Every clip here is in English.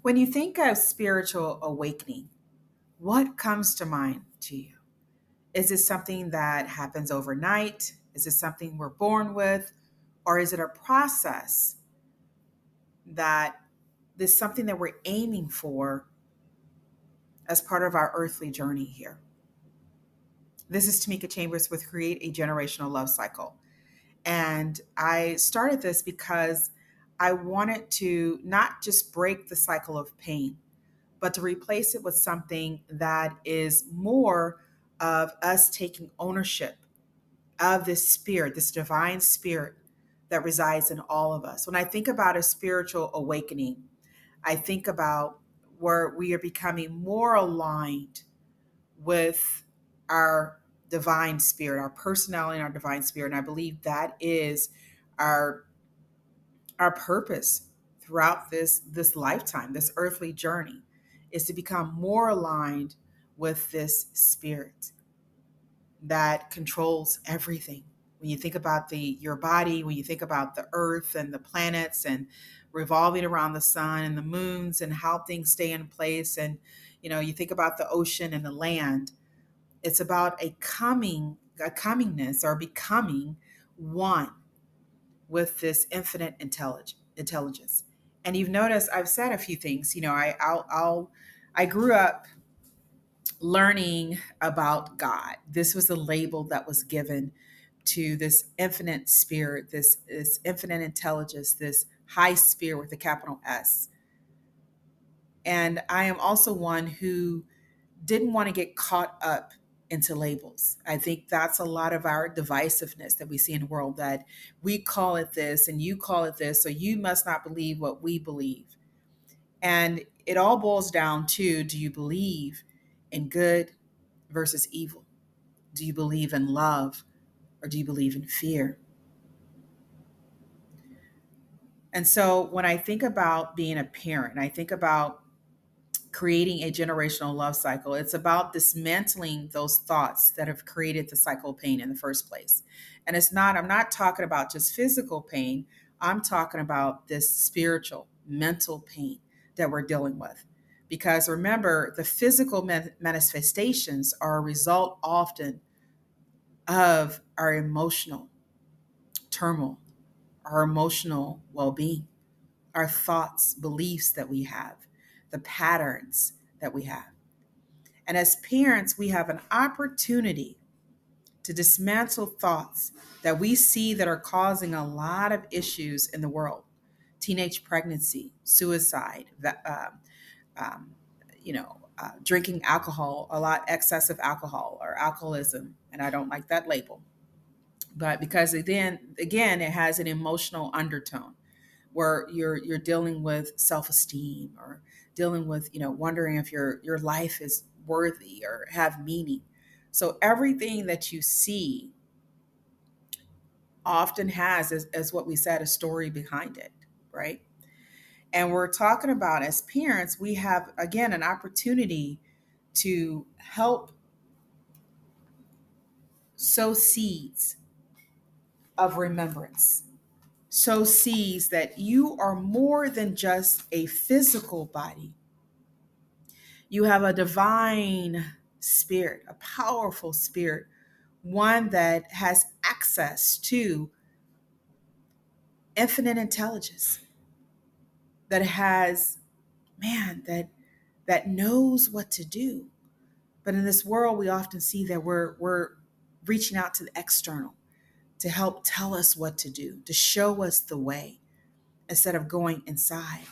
When you think of spiritual awakening, what comes to mind to you? Is this something that happens overnight? Is it something we're born with? Or is it a process that this something that we're aiming for as part of our earthly journey here? This is Tamika Chambers with Create a Generational Love Cycle. And I started this because I wanted to not just break the cycle of pain, but to replace it with something that is more of us taking ownership of this spirit, this divine spirit that resides in all of us. When I think about a spiritual awakening, I think about where we are becoming more aligned with our divine spirit, our personality and our divine spirit. And I believe that is our our purpose throughout this lifetime, this earthly journey, is to become more aligned with this spirit that controls everything. When you think about the your body, when you think about the earth and the planets and revolving around the sun and the moons and how things stay in place, and you think about the ocean and the land, it's about a comingness or becoming one with this infinite intelligence. And you've noticed I've said a few things. I grew up learning about God. This was a label that was given to this infinite spirit, this infinite intelligence, this high spirit with a capital S. And I am also one who didn't want to get caught up into labels. I think that's a lot of our divisiveness that we see in the world, that we call it this and you call it this, so you must not believe what we believe. And it all boils down to, do you believe in good versus evil? Do you believe in love or do you believe in fear? And so when I think about being a parent, I think about creating a generational love cycle. It's about dismantling those thoughts that have created the cycle of pain in the first place. And I'm not talking about just physical pain, I'm talking about this spiritual, mental pain that we're dealing with. Because remember, the physical manifestations are a result often of our emotional turmoil, our emotional well being, our thoughts, beliefs that we have, the patterns that we have. And as parents, we have an opportunity to dismantle thoughts that we see that are causing a lot of issues in the world: teenage pregnancy, suicide, um, drinking alcohol, a lot excessive alcohol or alcoholism. And I don't like that label. But because again, it has an emotional undertone where you're dealing with self-esteem, or dealing with wondering if your life is worthy or have meaning. So everything that you see often has, as what we said, a story behind it, right? And we're talking about, as parents, we have again an opportunity to help sow seeds of remembrance, sow seeds that you are more than just a physical body. You have a divine spirit, a powerful spirit, one that has access to infinite intelligence, that has, man, that knows what to do. But in this world, we often see that we're reaching out to the external to help tell us what to do, to show us the way, instead of going inside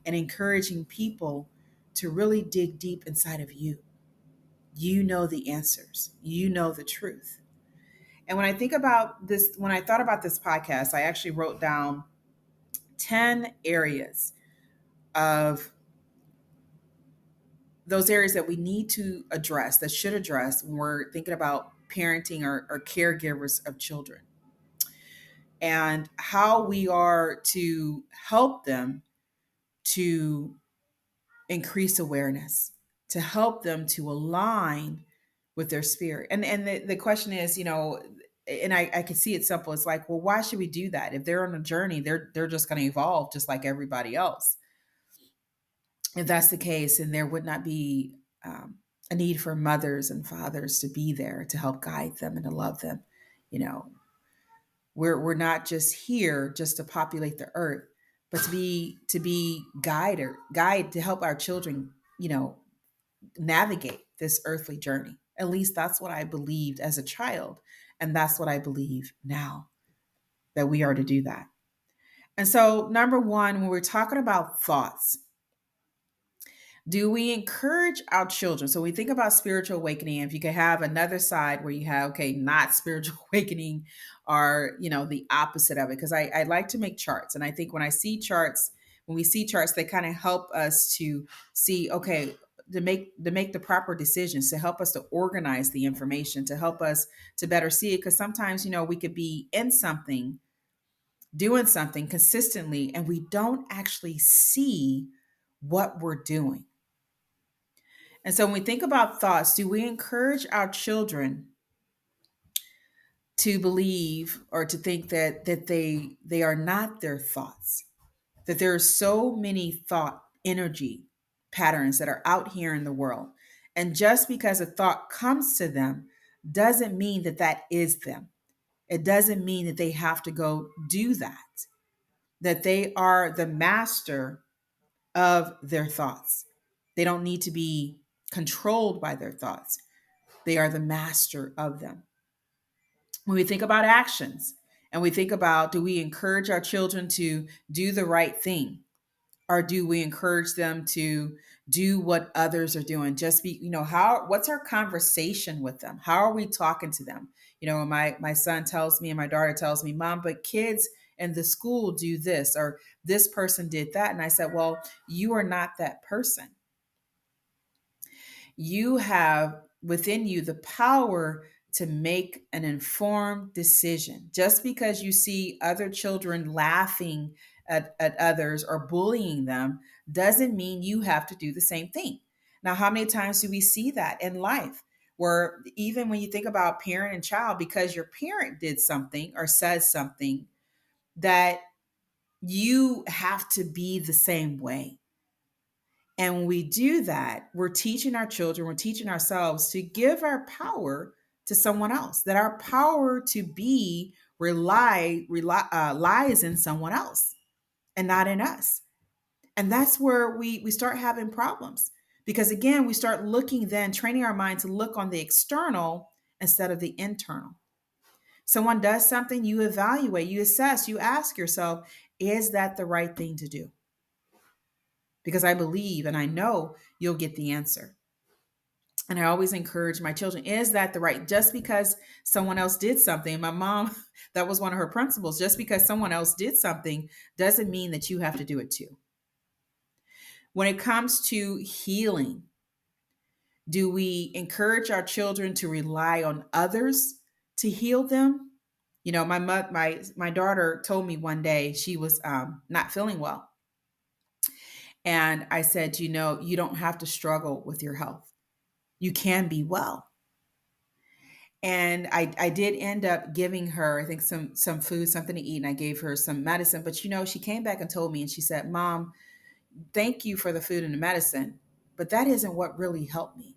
and encouraging people to really dig deep inside of you. You know the answers. You know the truth. And when I think about this, when I thought about this podcast, I actually wrote down 10 areas of those areas that we need to address, that should address when we're thinking about parenting or caregivers of children, and how we are to help them to increase awareness, to help them to align with their spirit. And the question is, and I can see it simple. It's like, well, why should we do that? If they're on a journey, they're just going to evolve just like everybody else. If that's the case, then there would not be a need for mothers and fathers to be there to help guide them and to love them. You know, we're not just here just to populate the earth, but to be guide to help our children, navigate this earthly journey. At least that's what I believed as a child, and that's what I believe now, that we are to do that. And so, number one, when we're talking about thoughts, do we encourage our children? So we think about spiritual awakening. If you could have another side where you have, okay, not spiritual awakening, or the opposite of it. Because I like to make charts. And I think when we see charts, they kind of help us to see, okay, to make the proper decisions, to help us to organize the information, to help us to better see it. Because sometimes, we could be in something, doing something consistently, and we don't actually see what we're doing. And so when we think about thoughts, do we encourage our children to believe or to think that they are not their thoughts? That there are so many thought energy patterns that are out here in the world. And just because a thought comes to them doesn't mean that that is them. It doesn't mean that they have to go do that. That they are the master of their thoughts. They don't need to be controlled by their thoughts. They are the master of them. When we think about actions and we think about, do we encourage our children to do the right thing? Or do we encourage them to do what others are doing? Just be, what's our conversation with them? How are we talking to them? My son tells me and my daughter tells me, Mom, but kids in the school do this, or this person did that. And I said, well, you are not that person. You have within you the power to make an informed decision. Just because you see other children laughing at others or bullying them doesn't mean you have to do the same thing. Now, how many times do we see that in life? Where even when you think about parent and child, because your parent did something or says something, that you have to be the same way. And when we do that, we're teaching our children, we're teaching ourselves to give our power to someone else, that our power to be lies in someone else and not in us. And that's where we start having problems. Because again, we start looking then, training our mind to look on the external instead of the internal. Someone does something, you evaluate, you assess, you ask yourself, is that the right thing to do? Because I believe and I know you'll get the answer. And I always encourage my children, is that the right? Just because someone else did something, my mom, that was one of her principles. Just because someone else did something doesn't mean that you have to do it too. When it comes to healing, do we encourage our children to rely on others to heal them? My daughter told me one day she was not feeling well. And I said, you don't have to struggle with your health. You can be well. And I did end up giving her, I think, some food, something to eat, and I gave her some medicine. But she came back and told me, and she said, Mom, thank you for the food and the medicine, but that isn't what really helped me.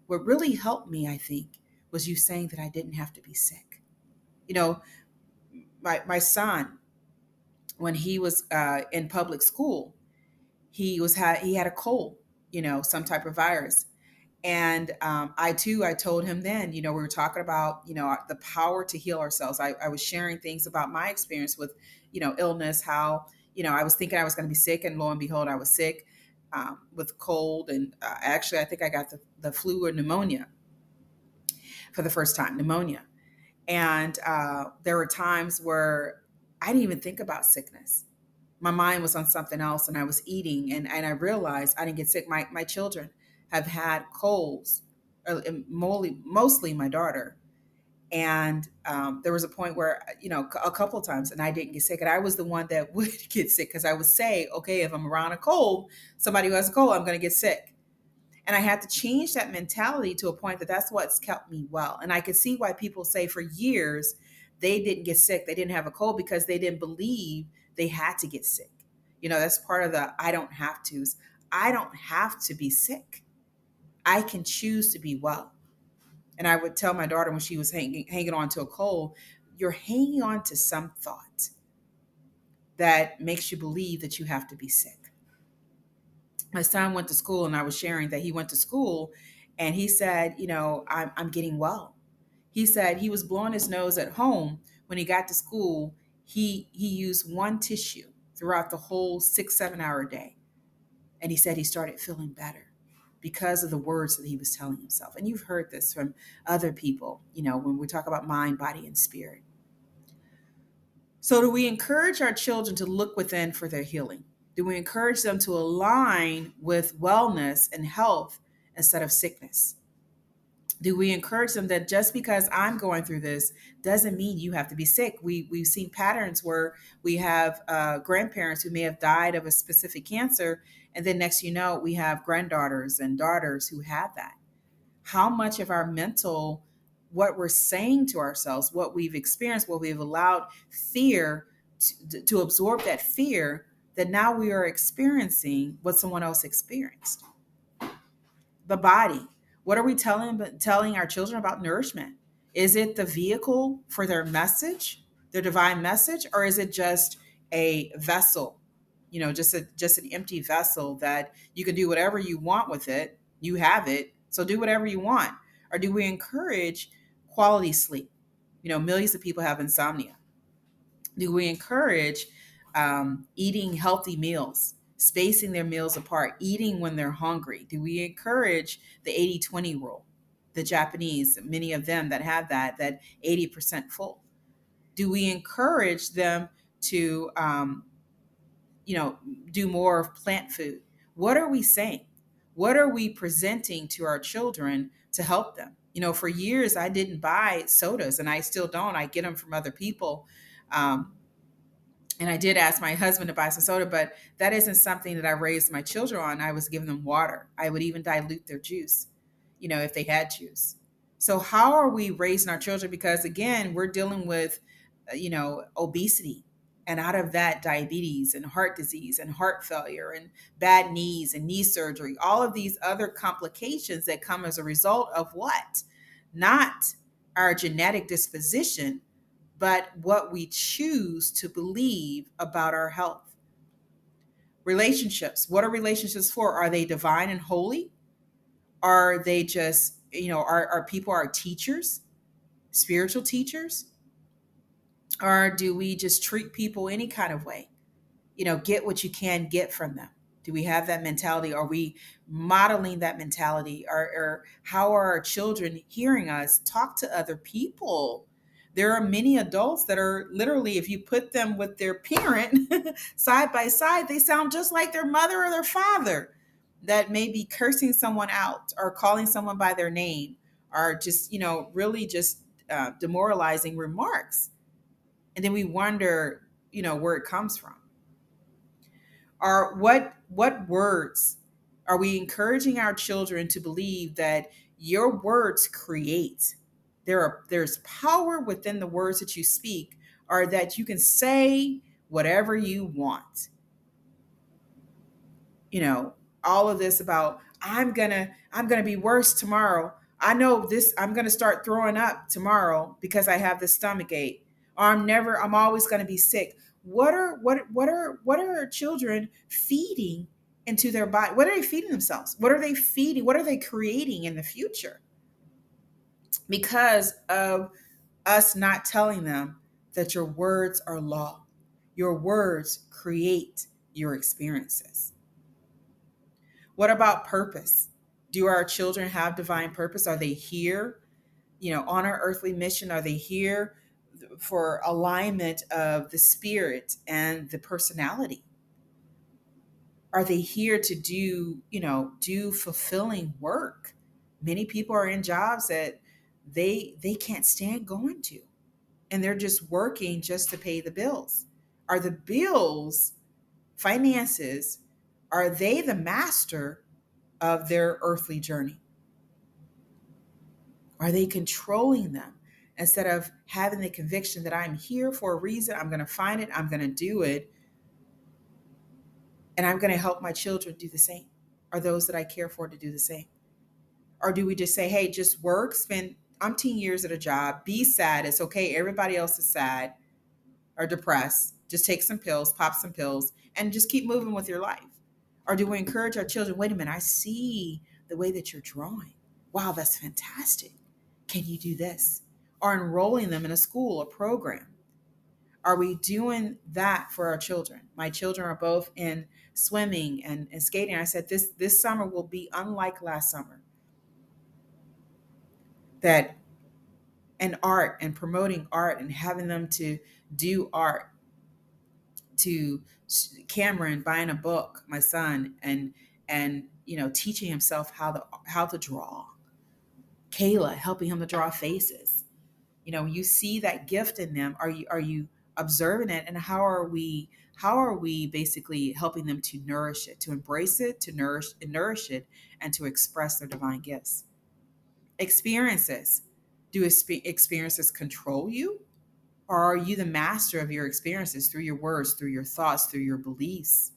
What really helped me, I think, was you saying that I didn't have to be sick. You know, my son, when he was in public school, he had a cold, some type of virus. And I told him then, we were talking about, the power to heal ourselves. I was sharing things about my experience with, illness, how, I was thinking I was going to be sick, and lo and behold, I was sick with cold. And actually, I think I got the flu or pneumonia for the first time, pneumonia. And there were times where I didn't even think about sickness. My mind was on something else, and I was eating, and I realized I didn't get sick. My children have had colds, mostly my daughter. And there was a point where, a couple of times, and I didn't get sick. And I was the one that would get sick, because I would say, okay, if I'm around a cold, somebody who has a cold, I'm going to get sick. And I had to change that mentality to a point that that's what's kept me well. And I could see why people say for years they didn't get sick, they didn't have a cold, because they didn't believe they had to get sick. That's part of the I don't have to's. I don't have to be sick. I can choose to be well. And I would tell my daughter when she was hanging on to a cold, you're hanging on to some thought that makes you believe that you have to be sick. My son went to school, and I was sharing that he went to school, and he said, I'm getting well. He said he was blowing his nose at home. When he got to school, he used one tissue throughout the whole 6-7 hour day. And he said he started feeling better because of the words that he was telling himself. And you've heard this from other people, when we talk about mind, body, and spirit. So, do we encourage our children to look within for their healing? Do we encourage them to align with wellness and health instead of sickness? Do we encourage them that just because I'm going through this doesn't mean you have to be sick? We've seen patterns where we have grandparents who may have died of a specific cancer, and then next you know, we have granddaughters and daughters who have that. How much of our mental, what we're saying to ourselves, what we've experienced, what we've allowed fear to absorb that fear, that now we are experiencing what someone else experienced. The body. What are we telling our children about nourishment? Is it the vehicle for their message, their divine message, or is it just a vessel? Just an empty vessel that you can do whatever you want with it. You have it, so do whatever you want. Or do we encourage quality sleep? Millions of people have insomnia. Do we encourage eating healthy meals, spacing their meals apart, eating when they're hungry? Do we encourage the 80-20 rule? The Japanese, many of them that have that 80% full. Do we encourage them to, do more of plant food? What are we saying? What are we presenting to our children to help them? For years, I didn't buy sodas, and I still don't. I get them from other people. And I did ask my husband to buy some soda, but that isn't something that I raised my children on. I was giving them water. I would even dilute their juice, if they had juice. So how are we raising our children? Because again, we're dealing with, obesity, and out of that, diabetes and heart disease and heart failure and bad knees and knee surgery, all of these other complications that come as a result of what? Not our genetic disposition, but what we choose to believe about our health. Relationships. What are relationships for? Are they divine and holy? Are they just, are people our teachers, spiritual teachers? Or do we just treat people any kind of way? Get what you can get from them. Do we have that mentality? Are we modeling that mentality? Or how are our children hearing us talk to other people? There are many adults that are literally, if you put them with their parent side by side, they sound just like their mother or their father, that may be cursing someone out or calling someone by their name, or just, really just demoralizing remarks. And then we wonder, where it comes from. Are what words are we encouraging our children to believe that your words create? There's power within the words that you speak, or that you can say whatever you want. you know all of this about I'm gonna be worse tomorrow. I know this. I'm gonna start throwing up tomorrow because I have this stomach ache, or I'm always gonna be sick. What are our children feeding into their body? What are they feeding themselves? What are they feeding? What are they creating in the future because of us not telling them that your words are law? Your words create your experiences. What about purpose? Do our children have divine purpose? Are they here, on our earthly mission? Are they here for alignment of the spirit and the personality? Are they here to do fulfilling work? Many people are in jobs that they can't stand going to, and they're just working just to pay the bills. Are the bills, finances, are they the master of their earthly journey? Are they controlling them instead of having the conviction that I'm here for a reason? I'm going to find it, I'm going to do it, and I'm going to help my children do the same. are those that I care for to do the same? Or do we just say, hey, just work, spend umpteen years at a job, be sad. It's okay. Everybody else is sad or depressed. Just take some pills, pop some pills, and just keep moving with your life. Or do we encourage our children, wait a minute, I see the way that you're drawing. Wow, that's fantastic. Can you do this? Or enrolling them in a school, a program. Are we doing that for our children? My children are both in swimming and skating. I said this summer will be unlike last summer. That and art and promoting art and having them to do art, to Cameron buying a book, my son, and teaching himself how to draw. Kayla helping him to draw faces. You see that gift in them. Are you observing it, and how are we basically helping them to nourish it, to embrace it, to nourish it, and to express their divine gifts? Experiences. Do experiences control you? Or are you the master of your experiences through your words, through your thoughts, through your beliefs?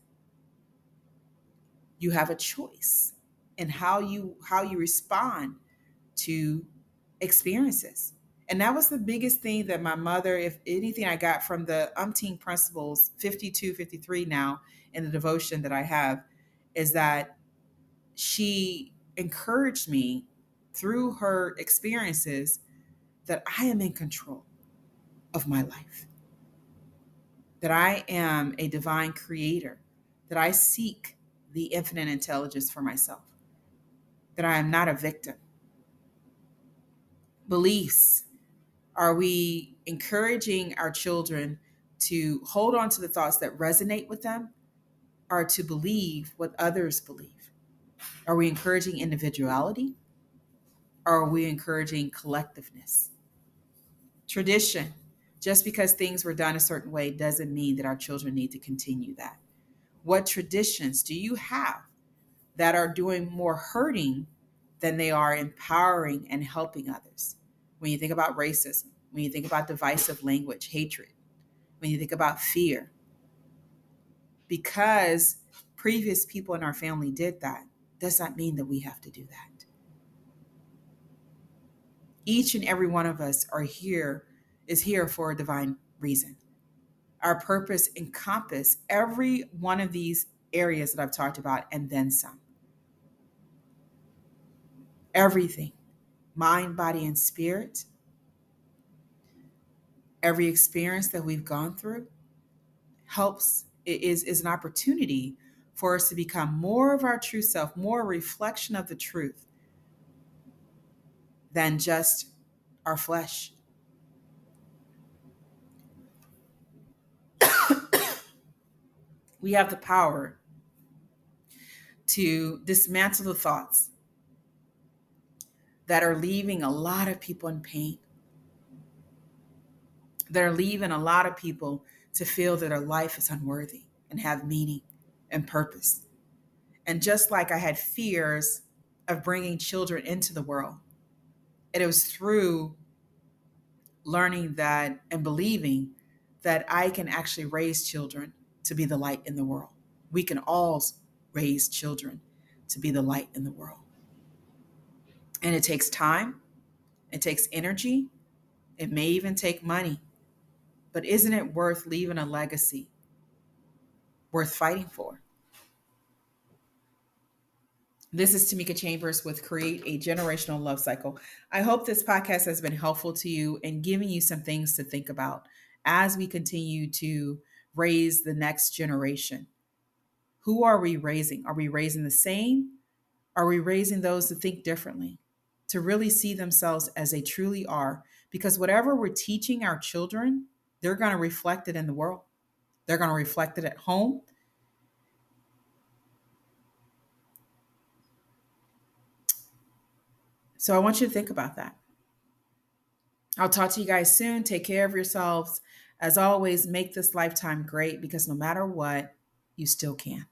You have a choice in how you respond to experiences. And that was the biggest thing that my mother, if anything I got from the umpteen principles, 52, 53 now, in the devotion that I have, is that she encouraged me through her experiences that I am in control of my life, that I am a divine creator, that I seek the infinite intelligence for myself, that I am not a victim. Beliefs. Are we encouraging our children to hold on to the thoughts that resonate with them, or to believe what others believe? Are we encouraging individuality, or are we encouraging collectiveness? Tradition. Just because things were done a certain way doesn't mean that our children need to continue that. What traditions do you have that are doing more hurting than they are empowering and helping others? When you think about racism, when you think about divisive language, hatred, when you think about fear, because previous people in our family did that, does not mean that we have to do that. Each and every one of us is here for a divine reason. Our purpose encompass every one of these areas that I've talked about and then some. Everything, mind, body, and spirit, every experience that we've gone through is an opportunity for us to become more of our true self, more a reflection of the truth than just our flesh. We have the power to dismantle the thoughts that are leaving a lot of people in pain, that are leaving a lot of people to feel that their life is unworthy and have meaning and purpose. And just like I had fears of bringing children into the world, it was through learning that and believing that I can actually raise children to be the light in the world. We can all raise children to be the light in the world. And it takes time, it takes energy, it may even take money. But isn't it worth leaving a legacy, worth fighting for? This is Tamika Chambers with Create a Generational Love Cycle. I hope this podcast has been helpful to you and giving you some things to think about as we continue to raise the next generation. Who are we raising? Are we raising the same? Are we raising those to think differently, to really see themselves as they truly are? Because whatever we're teaching our children, they're going to reflect it in the world. They're going to reflect it at home. So I want you to think about that. I'll talk to you guys soon. Take care of yourselves. As always, make this lifetime great because no matter what, you still can.